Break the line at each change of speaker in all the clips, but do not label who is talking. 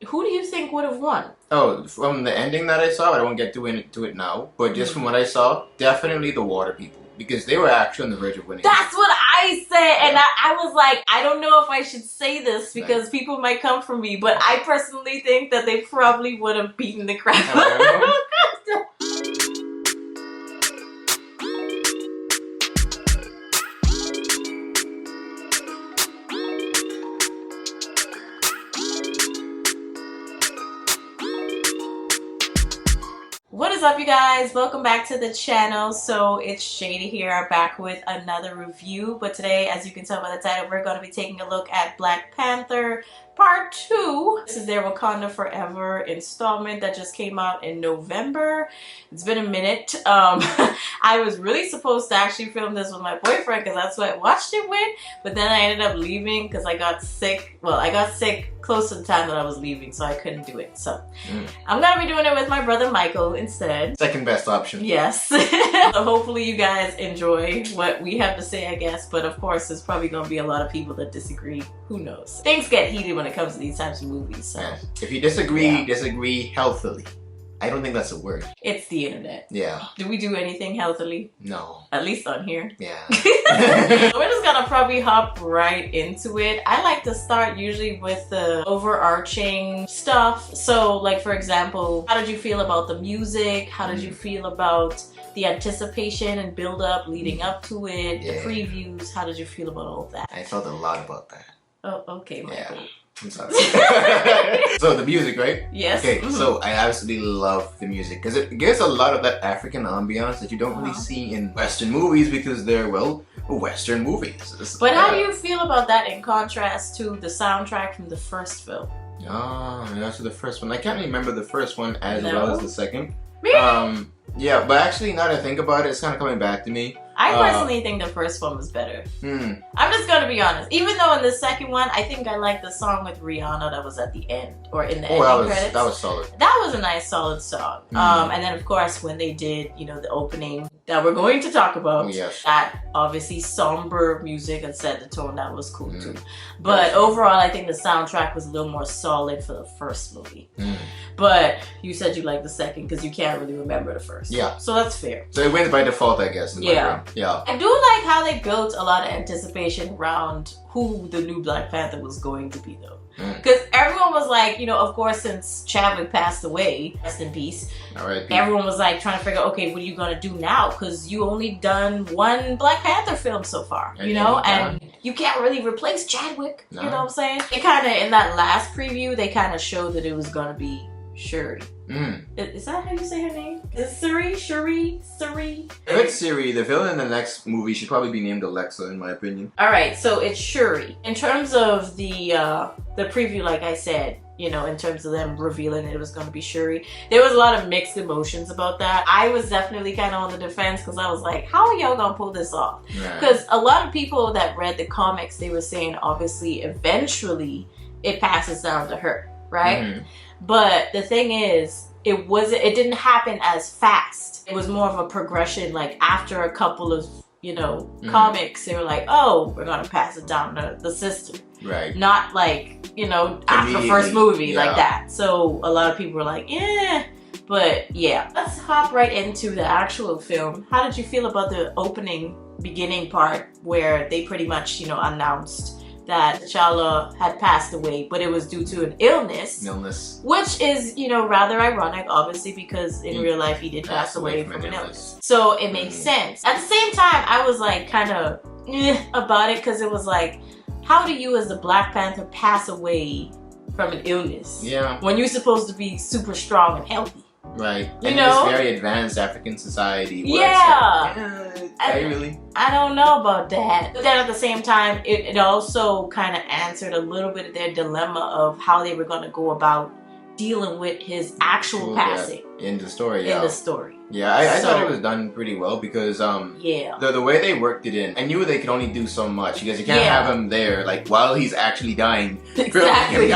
Who do you think would have won?
Oh, from the ending that I saw, I don't get to it now, but just from what I saw, definitely the water people. Because they were actually on the verge of winning.
That's what I said, and I was like, I don't know if I should say this because people might come for me, but I personally think that they probably would have beaten the crap out of Wakanda. What is up, you guys? Welcome back to the channel. So it's Shady here, back with another review. But today, as you can tell by the title, we're going to be taking a look at Black Panther Part 2. This is their Wakanda Forever installment that just came out in November. It's been a minute. I was really supposed to actually film this with my boyfriend because that's what I watched it with. But then I ended up leaving because I got sick. Well, I got sick close to the time that I was leaving, so I couldn't do it. So I'm gonna be doing it with my brother Michael instead.
Second best option.
Yes. So hopefully you guys enjoy what we have to say, I guess. But of course, there's probably gonna be a lot of people that disagree. Who knows? Things get heated when it comes to these types of movies. So
if you disagree, disagree healthily. I don't think that's a word.
It's the internet.
Yeah.
Do we do anything healthily?
No.
At least on here.
Yeah.
We're just gonna probably hop right into it. I like to start usually with the overarching stuff. So like, for example, how did you feel about the music? How did you feel about the anticipation and build up leading up to it? The previews, how did you feel about all of that?
I felt a lot about that.
Oh, okay, Michael.
Yeah. I'm sorry. So the music, right?
Yes.
Okay, so I absolutely love the music because it gives a lot of that African ambiance that you don't really see in Western movies because they're, well, Western movies.
But how do you feel about that in contrast to the soundtrack from the first film?
Oh, that's the first one. I can't remember the first one as well as the second.
Really?
Yeah, but actually, now that I think about it, it's kind of coming back to me.
I personally think the first one was better. I'm just gonna be honest. Even though in the second one, I think I liked the song with Rihanna that was at the end or in the ending credits.
That was solid.
That was a nice, solid song. And then of course when they did, you know, the opening that we're going to talk about, that obviously somber music and set the tone. That was cool too. But overall, I think the soundtrack was a little more solid for the first movie. But you said you liked the second because you can't really remember the first.
Yeah.
So that's fair.
So it went by default, I guess. Yeah.
I do like how they built a lot of anticipation around who the new Black Panther was going to be, though. Because everyone was like, you know, of course, since Chadwick passed away, rest in peace, everyone was like trying to figure out, okay, what are you going to do now? Because you only done one Black Panther film so far, you know? And you can't really replace Chadwick, you know what I'm saying? It kind of, in that last preview, they kind of showed that it was going to be Shuri. Is that how you say her name? Is it Shuri? Shuri? Shuri?
If it's Shuri, the villain in the next movie should probably be named Alexa, in my opinion. Alright,
so it's Shuri. In terms of the preview, like I said, you know, in terms of them revealing it was going to be Shuri, there was a lot of mixed emotions about that. I was definitely kind of on the defense because I was like, how are y'all going to pull this off? Because a lot of people that read the comics, they were saying, obviously, eventually, it passes down to her, right? But the thing is, it didn't happen as fast. It was more of a progression, like after a couple of, you know, comics, they were like, oh, we're gonna pass it down to the sister. Right. Not like, you know, after the first movie like that. So a lot of people were like, yeah. But yeah, let's hop right into the actual film. How did you feel about the beginning part where they pretty much, you know, announced that T'Challa had passed away, but it was due to an illness. Which is, you know, rather ironic, obviously, because in real life he did pass away from an illness. So it makes sense. At the same time, I was like kind of about it because it was like, how do you as the Black Panther pass away from an illness? Yeah. When you're supposed to be super strong and healthy.
Right.
You
and
know?
This very advanced African society.
I don't know about that. But then at the same time, it also kind of answered a little bit of their dilemma of how they were going to go about dealing with his actual passing.
In the story,
In the story.
Yeah, I thought it was done pretty well because the way they worked it in, I knew they could only do so much because you can't have him there like while he's actually dying.
Exactly.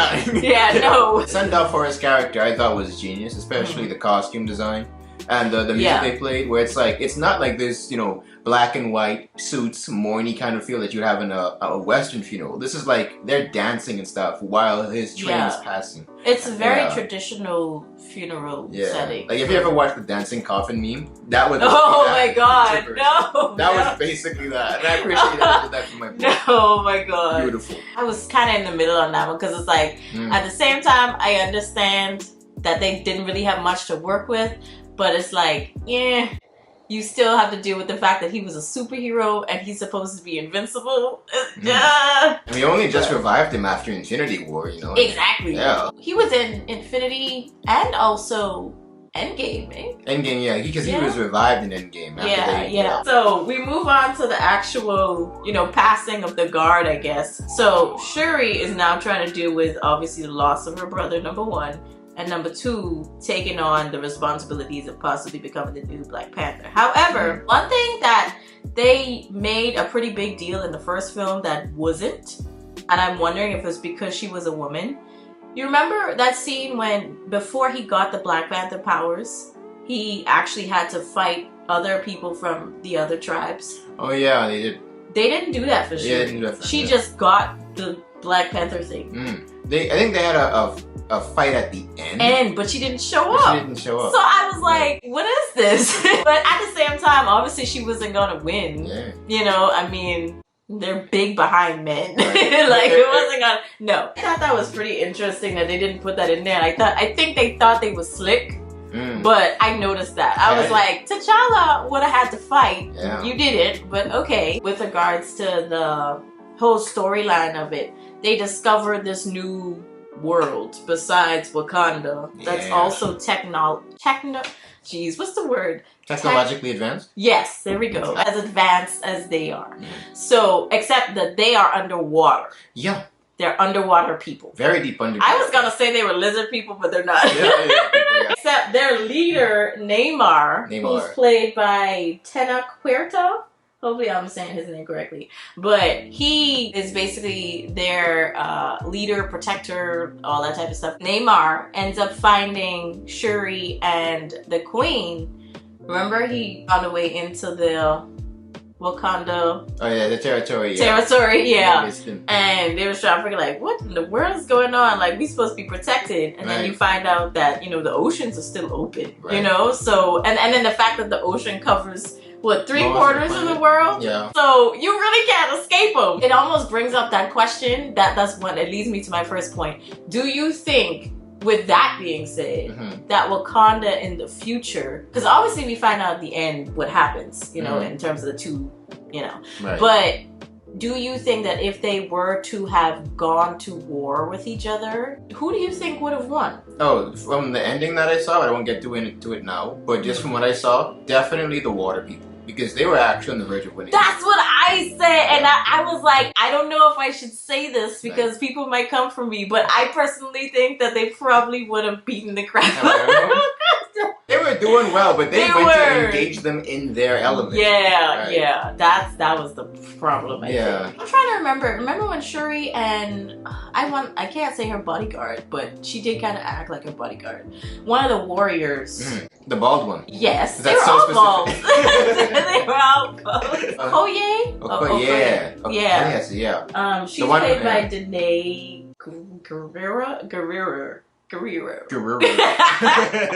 Yeah, no.
Send off for his character I thought was genius, especially the costume design. and the music they played, where it's like it's not like this, you know, black and white suits, mourny kind of feel that you have in a Western funeral. This is like they're dancing and stuff while his train is passing.
It's a very traditional funeral setting.
Like if you ever watched the dancing coffin meme, that was
my god, no,
that was basically that. And I appreciate that they did that for my book.
Oh my god,
beautiful.
I was kind of in the middle on that one because it's like at the same time I understand that they didn't really have much to work with, but it's like you still have to deal with the fact that he was a superhero and he's supposed to be invincible.
And we only just revived him after Infinity War, you know?
Exactly.
Yeah.
He was in Infinity and also Endgame, eh?
Endgame, yeah, because he was revived in Endgame.
Yeah. So we move on to the actual, you know, passing of the guard, I guess. So Shuri is now trying to deal with obviously the loss of her brother, number one. And number two, taking on the responsibilities of possibly becoming the new Black Panther. However, one thing that they made a pretty big deal in the first film that wasn't, and I'm wondering if it's because she was a woman. You remember that scene when, before he got the Black Panther powers, he actually had to fight other people from the other tribes?
Oh yeah, they did.
They didn't do that for Shuri.
Yeah, they didn't do that for
She just got the Black Panther thing.
I think they had a fight at the end.
But she didn't show up.
She didn't show up.
So I was like, what is this? But at the same time, obviously she wasn't gonna win.
Yeah.
You know, I mean, they're big behind men. Like it wasn't gonna. No. I thought that was pretty interesting that they didn't put that in there. I think they thought they were slick. But I noticed that. I was like, T'Challa would have had to fight.
Yeah.
You didn't, but okay. With regards to the whole storyline of it, they discovered this new world besides Wakanda that's also what's the word?
Technologically advanced?
Yes, there we go. As advanced as they are. So, except that they are underwater.
Yeah.
They're underwater people.
Very deep underwater.
I was gonna say they were lizard people, but they're not. Except their leader, Namor, who's played by Tena Huerta. Hopefully I'm saying his name correctly. But he is basically their leader, protector, all that type of stuff. Namor ends up finding Shuri and the Queen. Remember, he found a way into the Wakanda.
Oh yeah, the territory.
And they were trying to figure like, what in the world is going on? Like, we supposed to be protected, and then you find out that, you know, the oceans are still open. You know, so and then the fact that the ocean covers what, 3/4 of the world?
Yeah.
So you really can't escape them. It almost brings up that question. That's what it leads me to my first point. Do you think, with that being said, that Wakanda in the future, because obviously we find out at the end what happens, you know, in terms of the two, you know, but do you think that if they were to have gone to war with each other, who do you think would have won?
Oh, from the ending that I saw, I won't get into it now, but just from what I saw, definitely the water people. Because they were actually on the verge of winning.
That's what I said, and I was like, I don't know if I should say this because people might come for me, but I personally think that they probably would have beaten the crap out of them.
They were doing well, but they went to engage them in their element.
Yeah. That was the problem, I think. I'm trying to remember. Remember when Shuri and I can't say her bodyguard, but she did kind of act like her bodyguard. One of the warriors.
The bald one.
Yes, they were all bald. They were all bald. Okoye?
Yeah.
She's played by Danae Guerrero.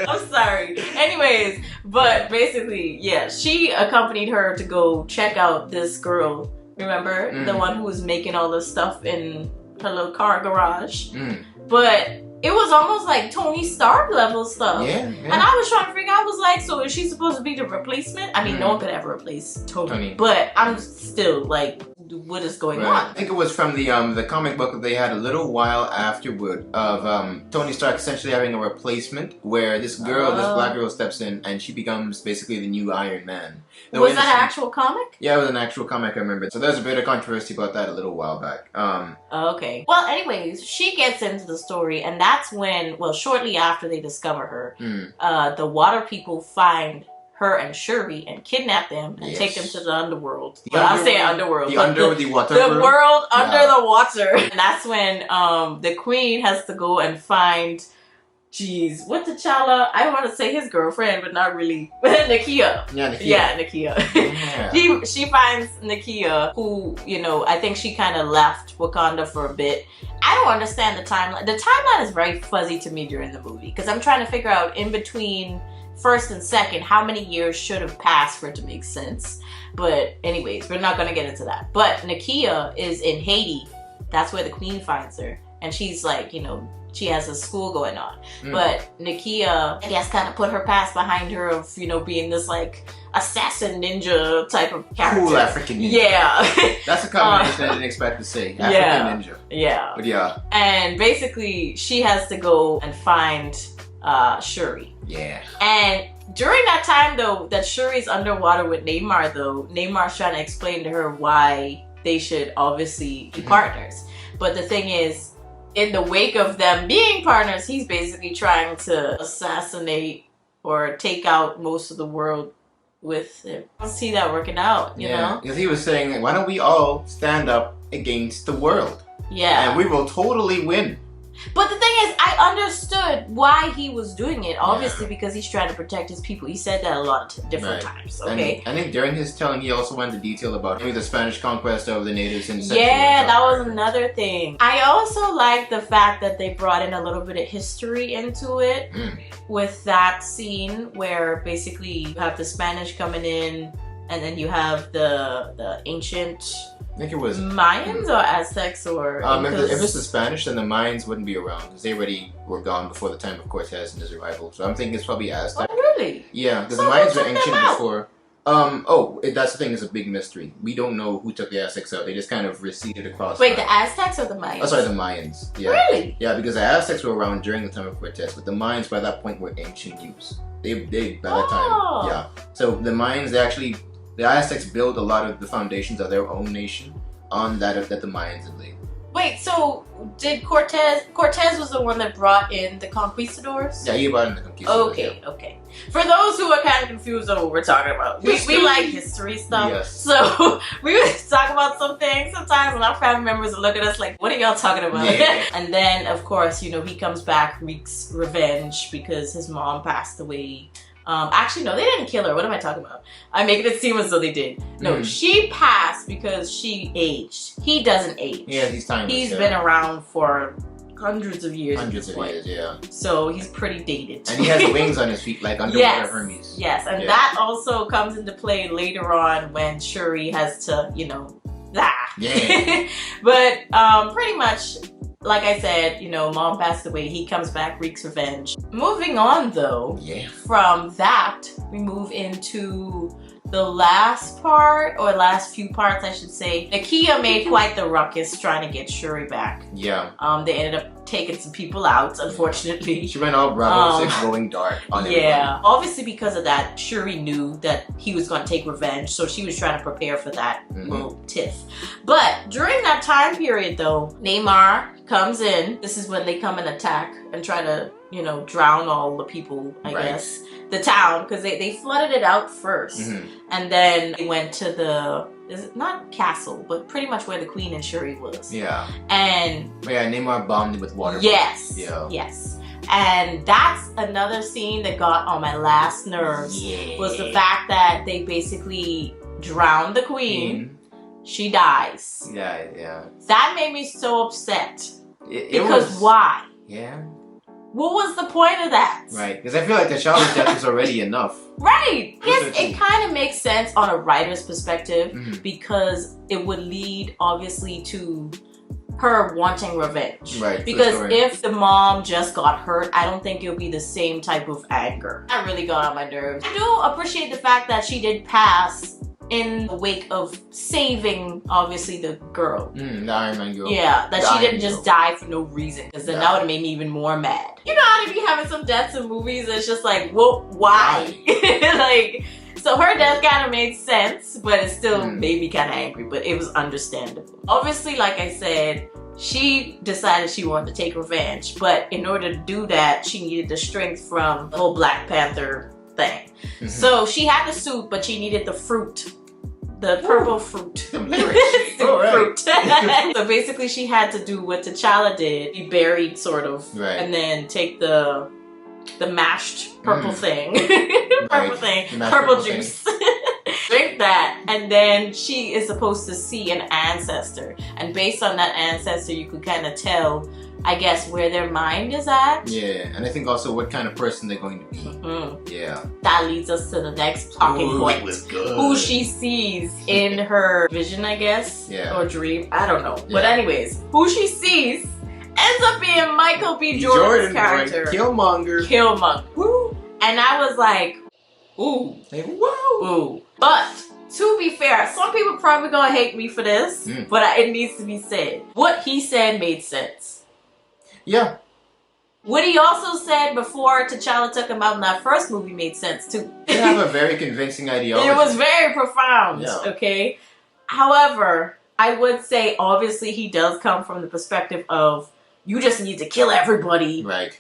I'm sorry. Anyways, but basically, yeah, she accompanied her to go check out this girl. Remember? The one who was making all this stuff in her little car garage. But it was almost like Tony Stark level stuff. And I was trying to figure out, I was like, so is she supposed to be the replacement? I mean, no one could ever replace Tony. But I'm still like, what is going on?
I think it was from the comic book that they had a little while afterward of Tony Stark essentially having a replacement where this girl, this black girl steps in and she becomes basically the new Iron Man.
Was that an actual comic?
Yeah, it was an actual comic, I remember. So there was a bit of controversy about that a little while back.
Okay. Well, anyways, she gets into the story, and that's when, well, shortly after they discover her, the water people find her and Shuri and kidnap them and take them to the underworld. I'm saying underworld.
The water
the world under the water. And that's when the queen has to go and find Jeez, what T'Challa? I want to say his girlfriend, but not really. Nakia.
Yeah, Nakia.
Yeah, Nakia.
Yeah.
she finds Nakia, who, you know, I think she kind of left Wakanda for a bit. I don't understand the timeline. The timeline is very fuzzy to me during the movie because I'm trying to figure out in between first and second how many years should have passed for it to make sense. But anyways, we're not going to get into that. But Nakia is in Haiti. That's where the queen finds her. And she's like, you know, she has a school going on. But Nakia, I guess, kind of put her past behind her of, you know, being this like assassin ninja type of character.
Cool African ninja.
Yeah.
That's a combination I didn't expect to say. African ninja.
Yeah.
But yeah.
And basically, she has to go and find Shuri.
Yeah.
And during that time, though, that Shuri's underwater with Namor, though, Namar's trying to explain to her why they should obviously be partners. But the thing is, in the wake of them being partners, he's basically trying to assassinate or take out most of the world with him. I don't see that working out, you know?
Because he was saying, why don't we all stand up against the world?
Yeah.
And we will totally win.
But the thing is, I understood why he was doing it. Obviously, because he's trying to protect his people. He said that a lot of different times. Okay.
And I think during his telling, he also went into detail about the Spanish conquest of the natives in Central
Yeah, that was another thing. I also like the fact that they brought in a little bit of history into it with that scene where basically you have the Spanish coming in, and then you have the ancient.
I think it was
Mayans or Aztecs or
if it's the Spanish, then the Mayans wouldn't be around because they already were gone before the time of Cortez and his arrival. So I'm thinking it's probably Aztec.
Oh, really?
Yeah, because the Mayans were ancient before. That's the thing, is a big mystery. We don't know who took the Aztecs out. They just kind of receded across.
Wait, the Aztecs or the Mayans?
Oh, sorry, the Mayans. Yeah.
Really?
Yeah, because the Aztecs were around during the time of Cortez, but the Mayans by that point were ancient Jews. They by that time, yeah. So the Mayans, the Aztecs built a lot of the foundations of their own nation on that the Mayans had laid.
Wait, so did Cortez was the one that brought in the conquistadors?
Yeah, he brought in the conquistadors.
Okay, okay. For those who are kind of confused on what we're talking about, we like history stuff.
Yes.
So we would talk about some things sometimes and our family members would look at us like, what are y'all talking about?
Yeah.
And then, of course, you know, he comes back, wreaks revenge because his mom passed away. Actually, no, they didn't kill her. What am I talking about? I'm making it seem as though they did. No, she passed because she aged. He doesn't age.
Yeah, he's timeless.
He's been around for hundreds of years.
Hundreds of years, yeah.
So he's pretty dated.
And he has wings on his feet like underwater Hermes.
Yes, and that also comes into play later on when Shuri has to, you know,
Yeah.
But pretty much, like I said, you know, mom passed away. He comes back, wreaks revenge. Moving on, though, from that, we move into the last part, or last few parts, I should say. Nakia made quite the ruckus trying to get Shuri back.
Yeah.
They ended up taking some people out, unfortunately.
She went all Bravo 6 going dark on everybody.
Yeah. Obviously, because of that, Shuri knew that he was going to take revenge, so she was trying to prepare for that little tiff. But during that time period, though, Namor comes in. This is when they come and attack and try to, you know, drown all the people, I guess. The town, because they flooded it out first. And then they went to the, is it not castle, but pretty much where the queen and Shuri was.
Yeah.
And
yeah, Namor bombed it with water.
Yes.
Yeah.
Yes. And that's another scene that got on my last nerves. Was the fact that they basically drowned the queen. She dies.
Yeah, yeah.
That made me so upset.
Because
why?
Yeah.
What was the point of that?
Right, because I feel like the T'Challa's death is already enough.
Right. Yes, it kind of makes sense on a writer's perspective because it would lead, obviously, to her wanting revenge.
Right.
Because if the mom just got hurt, I don't think it'll be the same type of anger. That really got on my nerves. I do appreciate the fact that she did pass in the wake of saving, obviously, the girl.
The Iron Man girl.
Yeah, that she didn't just die for no reason, because then that would have made me even more mad. You know how they be having some deaths in movies that's just like, well, why? Like, so her death kind of made sense, but it still made me kind of angry, but it was understandable. Obviously, like I said, she decided she wanted to take revenge, but in order to do that, she needed the strength from the whole Black Panther thing. So she had the suit, but she needed the fruit. The purple fruit. Fruit. So basically she had to do what T'Challa did. Be buried, sort of.
Right.
And then take the the mashed purple thing. Purple thing.
The mashed
Purple
purple
juice. Drink that, and then she is supposed to see an ancestor. And based on that ancestor, you could kind of tell, I guess, where their mind is at.
Yeah, and I think also what kind of person they're going to be. Yeah.
That leads us to the next talking point.
It was good.
Who she sees in her vision, I guess.
Yeah.
Or dream. I don't know.
Yeah.
But anyways, who she sees ends up being Michael B. Jordan's character.
Killmonger.
Killmonger. Woo. And I was like, ooh.
Like, whoa.
Ooh. But to be fair, some people probably gonna hate me for this, but it needs to be said. What he said made sense.
Yeah.
What he also said before T'Challa took him out in that first movie made sense too.
They have a very convincing ideology.
It was very profound, okay? However, I would say obviously he does come from the perspective of you just need to kill everybody.
Right.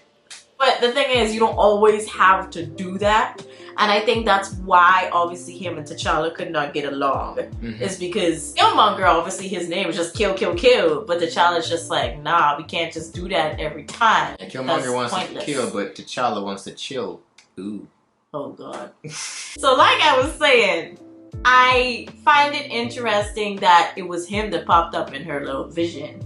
But the thing is, you don't always have to do that. And I think that's why, obviously, him and T'Challa could not get along. Is because Killmonger, obviously, his name is just kill, kill, kill. But T'Challa's just like, nah, we can't just do that every time.
And Killmonger wants to kill, but T'Challa wants to chill. Ooh.
Oh, God. So, like I was saying, I find it interesting that it was him that popped up in her little vision.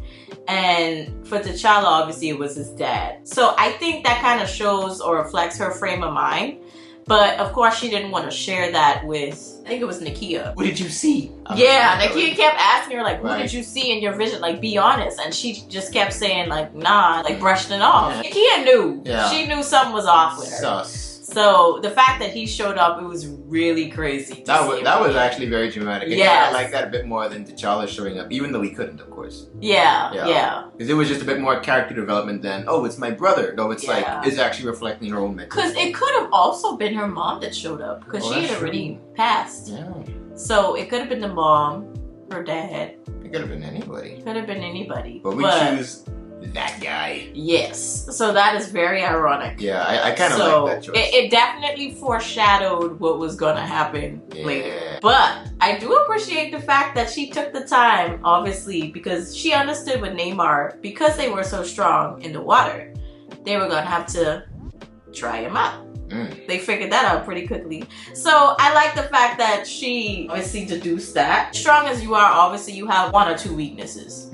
And for T'Challa, obviously, it was his dad. So I think that kind of shows or reflects her frame of mind. But of course, she didn't want to share that with, I think it was Nakia.
What did you see?
Yeah, Nakia kept asking her, like, what did you see in your vision? Like, be honest. And she just kept saying, like, nah, like, brushed it off. Nakia knew.
Yeah.
She knew something was off with her.
Sus.
So the fact that he showed up, it was really crazy.
That was actually very dramatic.
Yeah,
I like that a bit more than T'Challa showing up, even though he couldn't, of course.
Yeah.
Because it was just a bit more character development than, oh, it's my brother. No, it's like, it's actually reflecting her own mental.
Because it could have also been her mom that showed up, because she had already passed.
Yeah.
So it could have been the mom, her dad.
It could have been anybody.
Could have been anybody.
But we choose that guy.
Yes. So that is very ironic.
Yeah, I kind of like that choice.
It definitely foreshadowed what was going to happen later. But I do appreciate the fact that she took the time, obviously, because she understood with Namor, because they were so strong in the water, they were going to have to try him out. They figured that out pretty quickly. So I like the fact that she obviously deduced that. Strong as you are, obviously you have one or two weaknesses.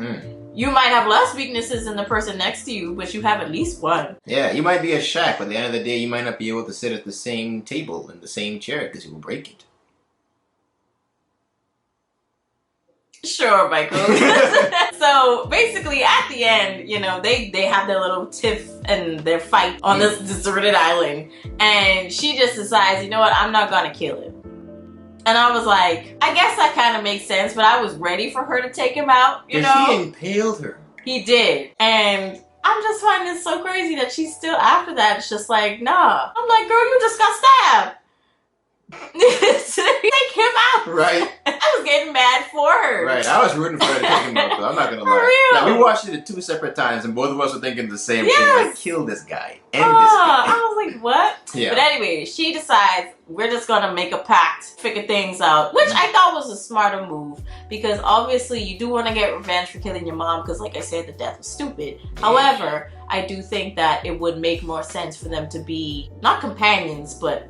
You might have less weaknesses than the person next to you, but you have at least one.
Yeah, you might be a Shaq, but at the end of the day, you might not be able to sit at the same table in the same chair because you will break it.
Sure, Michael. So basically, at the end, you know, they have their little tiff and their fight on this deserted island, and she just decides, you know what, I'm not gonna kill him. And I was like, I guess that kind of makes sense, but I was ready for her to take him out, you know?
He impaled her.
He did. And I'm just finding it so crazy that she's still after that. It's just like, nah. I'm like, girl, you just got stabbed. Take him out.
Right.
I was getting mad for her.
Right. I was rooting for her to take him out, but I'm not going to lie.
For real.
Now, we watched it at 2 separate times, and both of us were thinking the same thing. Like, kill this guy. End this guy.
I was like, what?
Yeah.
But anyway, she decides we're just going to make a pact, figure things out, which I thought was a smarter move, because obviously you do want to get revenge for killing your mom, because like I said, the death was stupid. However, I do think that it would make more sense for them to be, not companions, but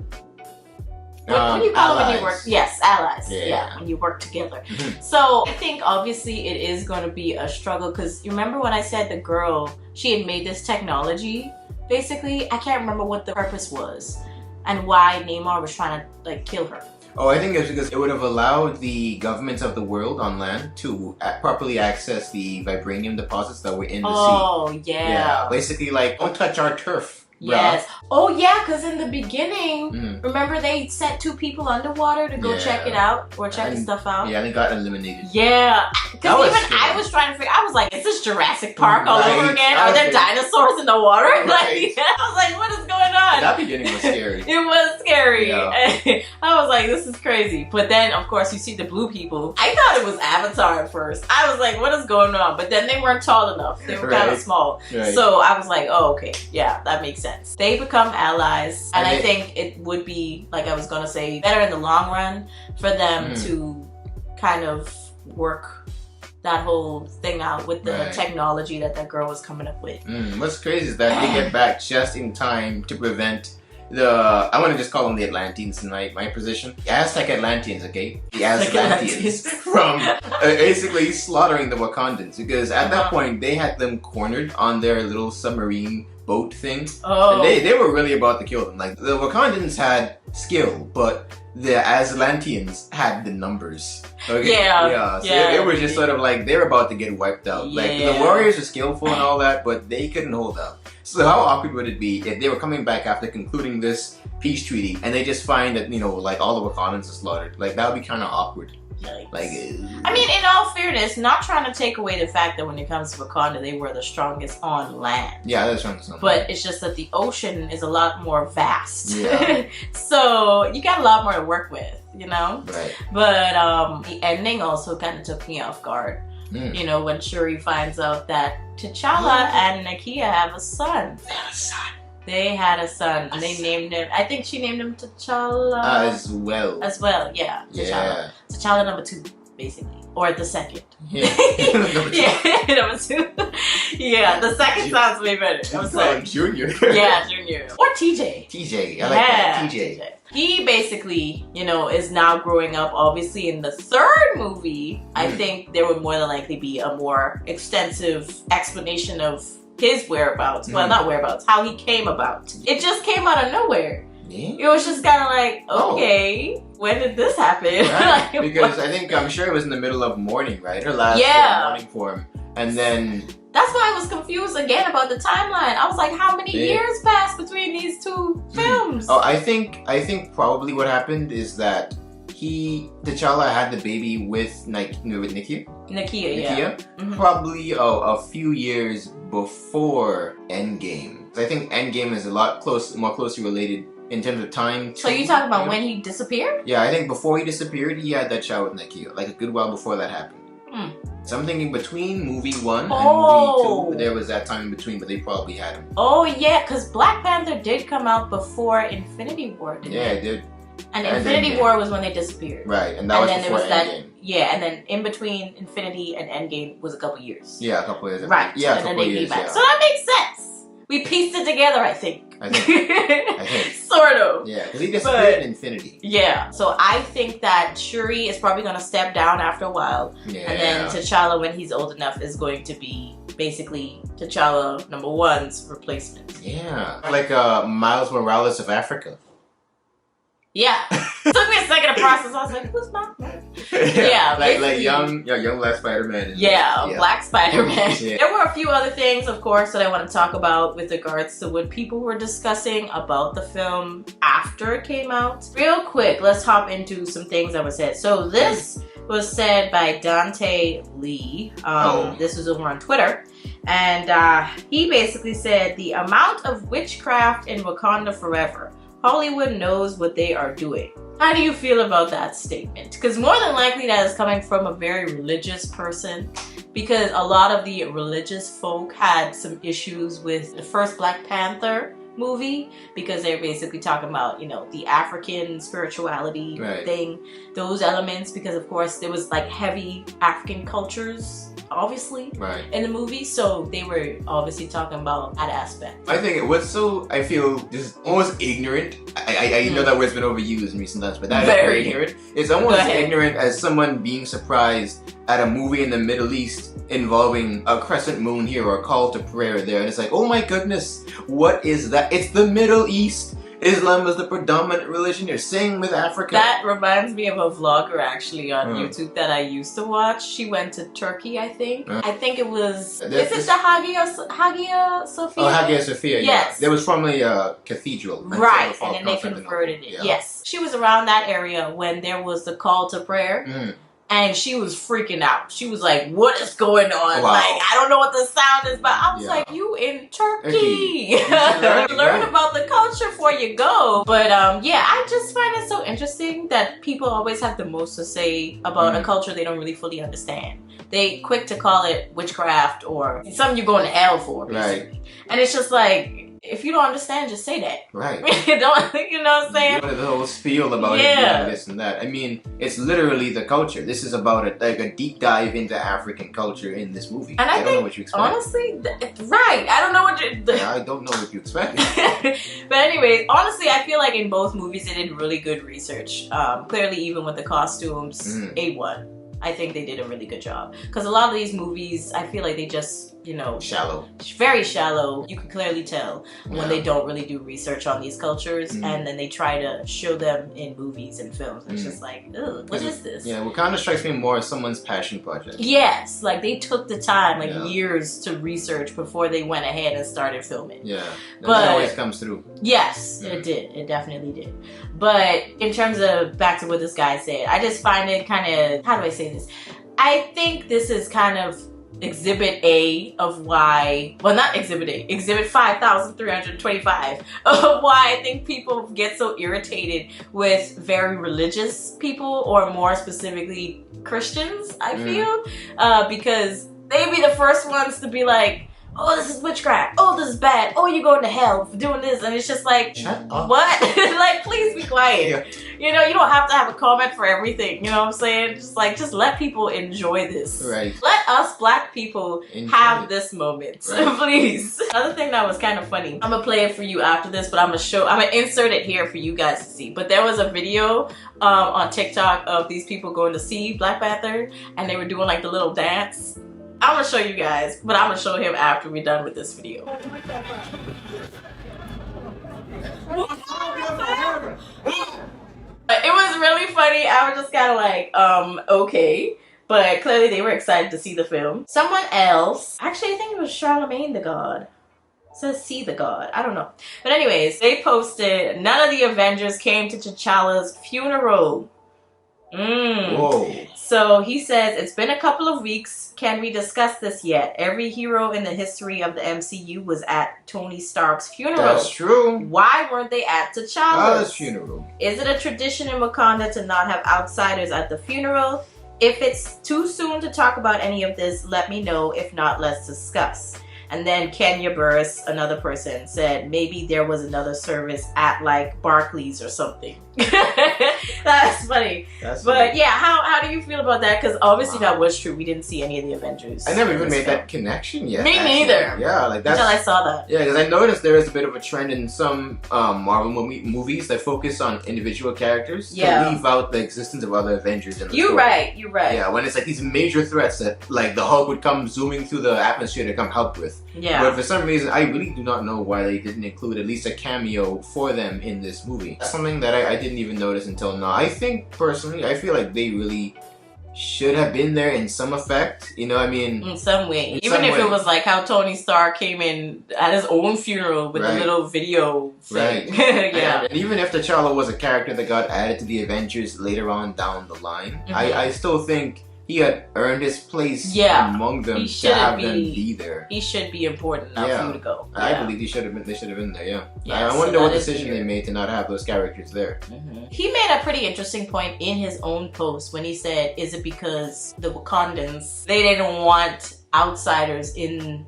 what do you call it when you work? Yes, allies. Yeah, when you work together. So I think obviously it is going to be a struggle, because you remember when I said the girl, she had made this technology? Basically, I can't remember what the purpose was and why Namor was trying to like kill her.
Oh, I think it's because it would have allowed the governments of the world on land to properly access the vibranium deposits that were in the sea.
Oh, yeah.
Yeah, basically like, don't touch our turf.
Yes. Oh, yeah, because in the beginning, remember they sent 2 people underwater to go check it out or check the stuff out?
Yeah, they got eliminated.
Yeah. Because even I was trying to figure, I was like, is this Jurassic Park all over again? Are there dinosaurs in the water? Like, I was like, what is going on?
That beginning was scary.
It was scary.
Yeah.
I was like, this is crazy. But then, of course, you see the blue people. I thought it was Avatar at first. I was like, what is going on? But then they weren't tall enough. They were kind of small. Right. So I was like, oh, okay. Yeah, that makes sense. They become allies, and I think it would be, like I was gonna say, better in the long run for them to kind of work that whole thing out with the
Right.
technology that girl was coming up with.
What's crazy is that they get back just in time to prevent I want to just call them the Atlanteans in my position. The Aztec Atlanteans, okay? The Atlanteans from basically slaughtering the Wakandans, because at that point they had them cornered on their little submarine boat thing.
Oh.
And they were really about to kill them. Like, the Wakandans had skill, but the Atlanteans had the numbers. Okay?
Yeah.
So it was just sort of like they were about to get wiped out. Like, the warriors were skillful and all that, but they couldn't hold out. So how awkward would it be if they were coming back after concluding this peace treaty and they just find that, you know, like, all the Wakandans are slaughtered? Like, that would be kind of awkward.
Yikes.
Like,
I mean, in all fairness, not trying to take away the fact that when it comes to Wakanda, they were the strongest on land.
yeah, that's right.
But it's just that the ocean is a lot more vast.
Yeah.
So you got a lot more to work with, you know?
Right.
But the ending also kind of took me off guard. You know, when Shuri finds out that T'Challa and Nakia have a son.
They have a son.
They had a son. And they named him, I think she named him T'Challa.
As well.
As well, yeah. T'Challa.
Yeah.
T'Challa number 2, basically. Or the second.
Yeah.
Yeah, number 2. Yeah, the second sounds way better. I'm sorry.
Junior.
Yeah, Junior. Or TJ.
TJ. I like that. TJ.
He basically, you know, is now growing up. Obviously, in the third movie, I think there would more than likely be a more extensive explanation of his whereabouts. Well, not whereabouts, how he came about. It just came out of nowhere.
Yeah.
It was just kind of like, okay, when did this happen?
Right.
Like,
Because I'm sure it was in the middle of morning, right? Her last morning for him. And then...
That's why I was confused again about the timeline. I was like, how many years passed between these two films?
Oh, I think probably what happened is that T'Challa had the baby with Nakia.
Nakia.
Probably a few years before Endgame. I think Endgame is a lot more closely related in terms of time.
So you talking about when he disappeared?
Yeah, I think before he disappeared, he had that child with Nakia, like a good while before that happened. So I'm thinking between movie 1 and movie 2, there was that time in between, but they probably had him.
Oh yeah, because Black Panther did come out before Infinity War, didn't it?
It did.
And Infinity War was when they disappeared.
Right, and that was before Endgame.
Yeah, and then in between Infinity and Endgame was a couple years.
Yeah, a couple years.
Right,
yeah,
and then they came back. So that makes sense. We pieced it together, I think.
I think.
Sort of.
Yeah, because he disappeared in Infinity.
Yeah, so I think that Shuri is probably going to step down after a while.
Yeah.
And then T'Challa, when he's old enough, is going to be basically T'Challa number 1's replacement.
Yeah. Like Miles Morales of Africa.
Yeah. Took me a second to process. I was like, who's Miles? Yeah,
like young Black Spider-Man.
Black Spider-Man.
Yeah.
There were a few other things, of course, that I want to talk about with regards to what people were discussing about the film after it came out. Real quick, let's hop into some things that were said. So this was said by Dante Lee. This was over on Twitter. And he basically said, the amount of witchcraft in Wakanda forever. Hollywood knows what they are doing. How do you feel about that statement? Because more than likely that is coming from a very religious person, because a lot of the religious folk had some issues with the first Black Panther movie, because they're basically talking about, you know, the African spirituality thing, those elements, because of course there was like heavy African cultures obviously in the movie, so they were obviously talking about that aspect.
I think I feel just almost ignorant. I know that word's been overused in recent times, but that is very ignorant. It's almost as ignorant as someone being surprised at a movie in the Middle East involving a crescent moon here or a call to prayer there, and it's like, oh my goodness, what is that? It's the Middle East. Islam is the predominant religion. You're saying with Africa. That
reminds me of a vlogger actually on YouTube that I used to watch. She went to Turkey, I think. I think it was. Is it the Hagia Sophia?
Oh, Hagia Sophia.
Yes.
Yeah. There was formerly a cathedral.
Right, and then they converted it. Yeah. Yes. She was around that area when there was the call to prayer. And she was freaking out. She was like, what is going on? Wow. Like, I don't know what the sound is, but I was like, you in Turkey. Learn about the culture before you go. But yeah, I just find it so interesting that people always have the most to say about a culture they don't really fully understand. They quick to call it witchcraft or something you're going to hell for, basically. And it's just like, if you don't understand, just say that.
Right.
Don't, you know what I'm saying?
You know the whole spiel about it being this and that. I mean, it's literally the culture. This is about a deep dive into African culture in this movie.
And I
don't know what you expect.
Honestly, right. I don't know what you...
I don't know what you expect.
But anyways, honestly, I feel like in both movies they did really good research. Clearly, even with the costumes, A1. I think they did a really good job. Because a lot of these movies, I feel like they just, you know...
Shallow.
Very shallow. You can clearly tell when they don't really do research on these cultures. And then they try to show them in movies and films. It's just like, ugh, what is this?
Yeah, Wakanda strikes me more as someone's passion project.
Yes. Like, they took the time, like years to research before they went ahead and started filming.
Yeah.
But
that always comes through.
Yes, it did. It definitely did. But in terms of, back to what this guy said, I just find it kind of, how do I say this? I think this is kind of Exhibit A of why, well, not Exhibit A, Exhibit 5,325 of why I think people get so irritated with very religious people, or more specifically Christians, I feel, because they be the first ones to be like, oh, this is witchcraft. Oh, this is bad. Oh, you're going to hell for doing this. And it's just like,
shut up.
What? Like, please be quiet. You know, you don't have to have a comment for everything. You know what I'm saying? Just let people enjoy this.
Right.
Let us black people have this moment.
Right.
Please. Another thing that was kind of funny. I'm gonna play it for you after this, but I'm gonna insert it here for you guys to see. But there was a video on TikTok of these people going to see Black Panther, and they were doing like the little dance. I'm gonna show you guys, but I'm gonna show him after we're done with this video. It was really funny. I was just kind of like, okay. But clearly they were excited to see the film. Someone else, actually I think it was Charlemagne the God. It says see the God. I don't know. But anyways, they posted, none of the Avengers came to T'Challa's funeral.
Whoa.
So he says, it's been a couple of weeks. Can we discuss this yet? Every hero in the history of the MCU was at Tony Stark's funeral.
That's true.
Why weren't they at T'Challa's
funeral?
Is it a tradition in Wakanda to not have outsiders at the funeral? If it's too soon to talk about any of this, let me know. If not, let's discuss. And then Kenya Burris, another person, said maybe there was another service at like Barclays or something. That's funny. But yeah, how do you feel about that? Because obviously that was true. We didn't see any of the Avengers.
I never even made that connection yet.
Me neither.
Yeah, like that's
until I saw that.
Yeah, because I noticed there is a bit of a trend in some Marvel movies that focus on individual characters to leave out the existence of other Avengers in the story. You're right. Yeah, when it's like these major threats that like the Hulk would come zooming through the atmosphere to come help with. Yeah. But for some reason, I really do not know why they didn't include at least a cameo for them in this movie. That's something that I didn't even notice until now. I think, personally, I feel like they really should have been there in some effect. You know what I mean? In some way. Even if it was like how Tony Stark came in at his own funeral with the little video thing. Right. Yeah. And even if T'Challa was a character that got added to the Avengers later on down the line, I still think he had earned his place among them to have them be there. He should be important enough for you to go. I believe they should have been there, I wonder what decision they made to not have those characters there. He made a pretty interesting point in his own post when he said, is it because the Wakandans, they didn't want outsiders in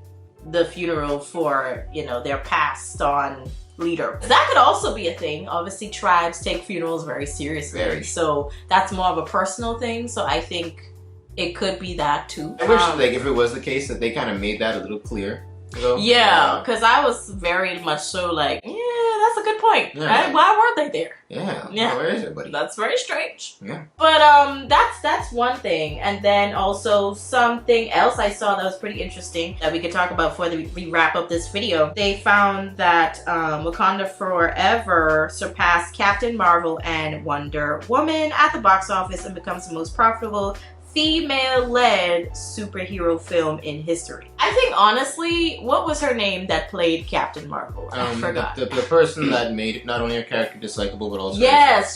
the funeral for, you know, their passed on leader. That could also be a thing. Obviously tribes take funerals very seriously. So that's more of a personal thing. So I think it could be that too. I wish like if it was the case that they kind of made that a little clear. So, yeah, because I was very much so like, yeah, that's a good point. Yeah. Why weren't they there? Yeah. Where is everybody? That's very strange. Yeah. But that's one thing. And then also something else I saw that was pretty interesting that we could talk about before we wrap up this video. They found that Wakanda Forever surpassed Captain Marvel and Wonder Woman at the box office and becomes the most profitable female-led superhero film in history. I think honestly, what was her name that played Captain Marvel? I forgot. The person that made it not only her character dislikable but also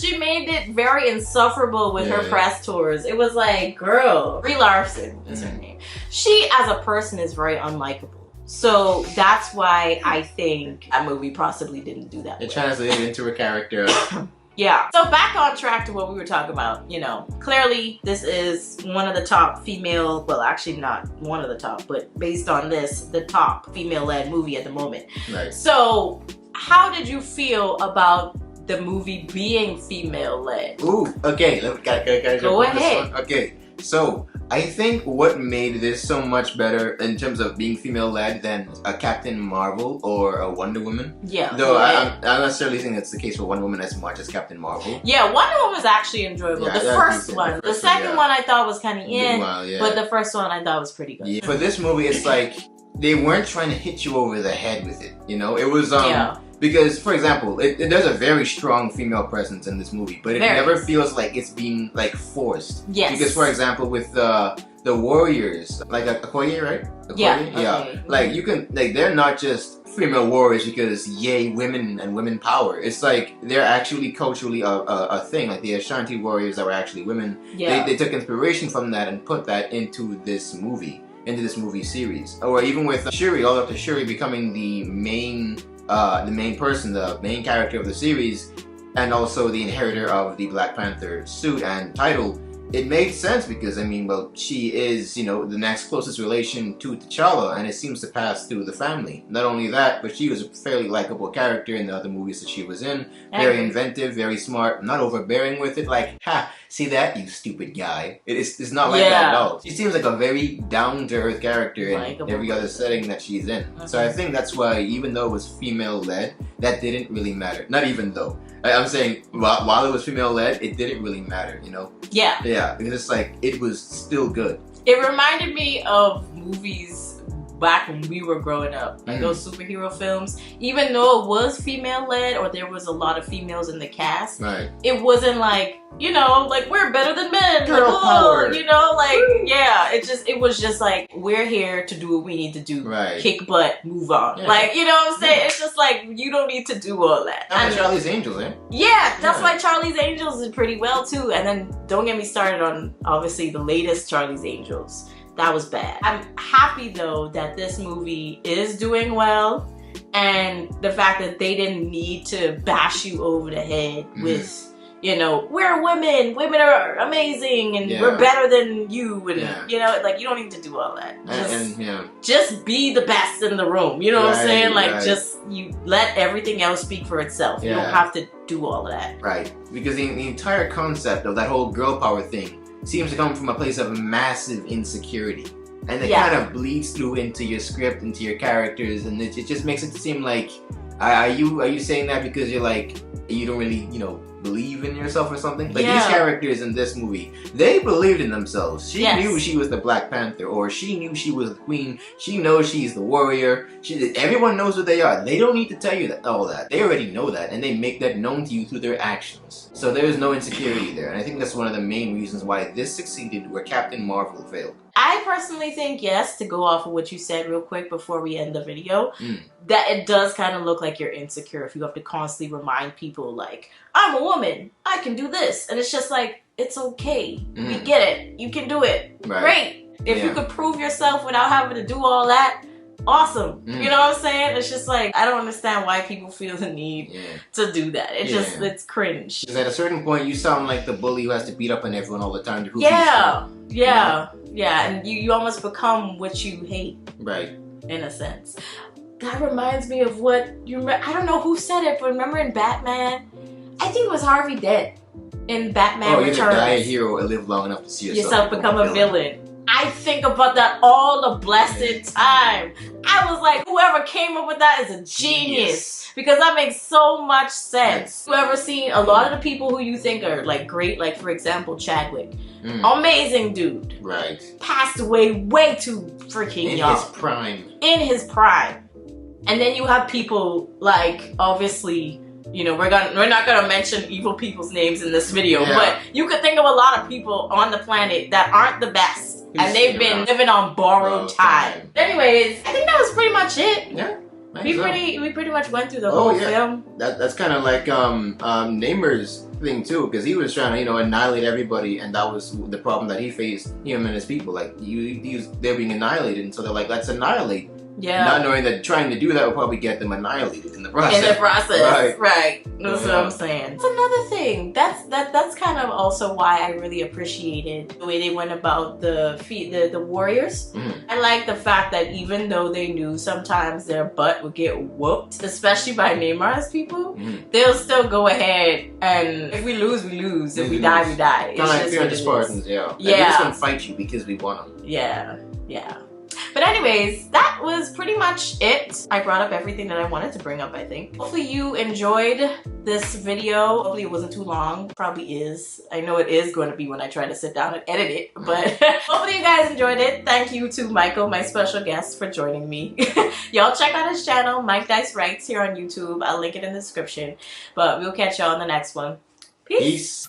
she made it very insufferable with her press tours. It was like, girl, Brie Larson is her name. She as a person is very unlikable. So that's why I think that movie possibly didn't do that. It translated into a character.
Yeah. So back on track to what we were talking about, you know, clearly this is one of the top female, well, actually not one of the top, but based on this, the top female-led movie at the moment.
Right.
So how did you feel about the movie being female-led?
Ooh, okay.
Go ahead.
Okay, so I think what made this so much better in terms of being female-led than a Captain Marvel or a Wonder Woman.
Yeah.
Though I'm not necessarily saying it's the case for Wonder Woman as much as Captain Marvel.
Yeah, Wonder Woman was actually enjoyable.
Yeah,
the first one. The second one I thought was kind of but the first one I thought was pretty good.
Yeah. For this movie, it's like they weren't trying to hit you over the head with it. You know, it was because, for example, there's a very strong female presence in this movie, but it never feels like it's being like forced.
Yes.
Because, for example, with the warriors, like Okoye, right? Okoye?
Yeah. Okay.
Like you can, like they're not just female warriors because yay women and women power. It's like they're actually culturally a thing. Like the Ashanti warriors that were actually women.
Yeah.
They took inspiration from that and put that into this movie series. Or even with Shuri, all up to Shuri becoming the main person, the main character of the series, and also the inheritor of the Black Panther suit and title. It made sense because, I mean, well, she is, you know, the next closest relation to T'Challa, and it seems to pass through the family. Not only that, but she was a fairly likable character in the other movies that she was in. Very inventive, very smart, not overbearing with it, like, ha, see that, you stupid guy. It's not like that at all. She seems like a very down-to-earth character in every other setting that she's in. So I think that's why, even though it was female-led, that didn't really matter. Not even though. I'm saying, while it was female-led, it didn't really matter, you know?
Yeah.
Yeah, because it's like, it was still good.
It reminded me of movies back when we were growing up. Like those superhero films. Even though it was female-led, or there was a lot of females in the cast, it wasn't like, you know, like, we're better than men.
Girl
like,
power.
You know, like, yeah. It was just like, we're here to do what we need to do.
Right.
Kick butt, move on.
Yeah.
Like, you know what I'm saying? It's just like, you don't need to do all that.
And Charlie's Angels, eh?
Yeah, that's why Charlie's Angels is pretty well too. And then don't get me started on obviously the latest Charlie's Angels. That was bad. I'm happy though that this movie is doing well, and the fact that they didn't need to bash you over the head with, you know, we're women are amazing and we're better than you, and you know, like, you don't need to do all that. Just be the best in the room. You know what I'm saying? Like, just you let everything else speak for itself. You don't have to do all of that.
Right. Because the entire concept of that whole girl power thing seems to come from a place of massive insecurity. And it kind of bleeds through into your script, into your characters, and it just makes it seem like, are you saying that because you're like, you don't really, you know, believe in yourself or something? Like these characters in this movie, they believed in themselves. She knew she was the Black Panther, or she knew she was the queen. She knows she's the warrior. Everyone knows who they are. They don't need to tell you all that. They already know that, and they make that known to you through their actions. So there is no insecurity there, and I think that's one of the main reasons why this succeeded where Captain Marvel failed.
I personally think, yes, to go off of what you said real quick before we end the video, that it does kind of look like you're insecure if you have to constantly remind people, like, I'm a woman, I can do this. And it's just like, it's okay. We get it. You can do it. Great. If you could prove yourself without having to do all that, awesome. You know what I'm saying? It's just like, I don't understand why people feel the need to do that. It just, it's cringe.
Because at a certain point, you sound like the bully who has to beat up on everyone all the time to prove
and you almost become what you hate.
Right.
In a sense. That reminds me of what I don't know who said it, but remember in Batman? I think it was Harvey Dent in Batman Returns.
You're gonna die a hero and live long enough to see
yourself become a villain. I think about that all the blessed time. I was like, whoever came up with that is a genius. Because that makes so much sense. You ever seen a lot of the people who you think are like great, like for example, Chadwick. Amazing dude.
Right.
Passed away way too freaking young.
In his prime.
In his prime. And then you have people like, obviously, you know, we're not gonna mention evil people's names in this video, but you could think of a lot of people on the planet that aren't the best. And they've been living on borrowed time. Anyways, I think that was pretty much it.
Yeah.
We pretty much went through the whole film.
That's kind of like Namor's thing too, because he was trying to, you know, annihilate everybody, and that was the problem that he faced, him and his people. Like they're being annihilated, and so they're like, let's annihilate
Yeah.
Not knowing that trying to do that will probably get them annihilated in the process.
In the process, right. That's what
Yeah.
I'm saying. That's another thing. That's kind of also why I really appreciated the way they went about the warriors. I like the fact that even though they knew sometimes their butt would get whooped, especially by Nemar's people, they'll still go ahead and if we lose, we lose. If we die, we die.
Kind of like 300 Spartans, yeah.
Yeah.
We're just gonna fight you because we want them.
Yeah, yeah. But anyways, that was pretty much it. I brought up everything that I wanted to bring up, I think. Hopefully you enjoyed this video. Hopefully it wasn't too long. Probably is. I know it is going to be when I try to sit down and edit it. But hopefully you guys enjoyed it. Thank you to Michael, my special guest, for joining me. Y'all check out his channel, Mike Dice Writes, here on YouTube. I'll link it in the description. But we'll catch y'all on the next one. Peace.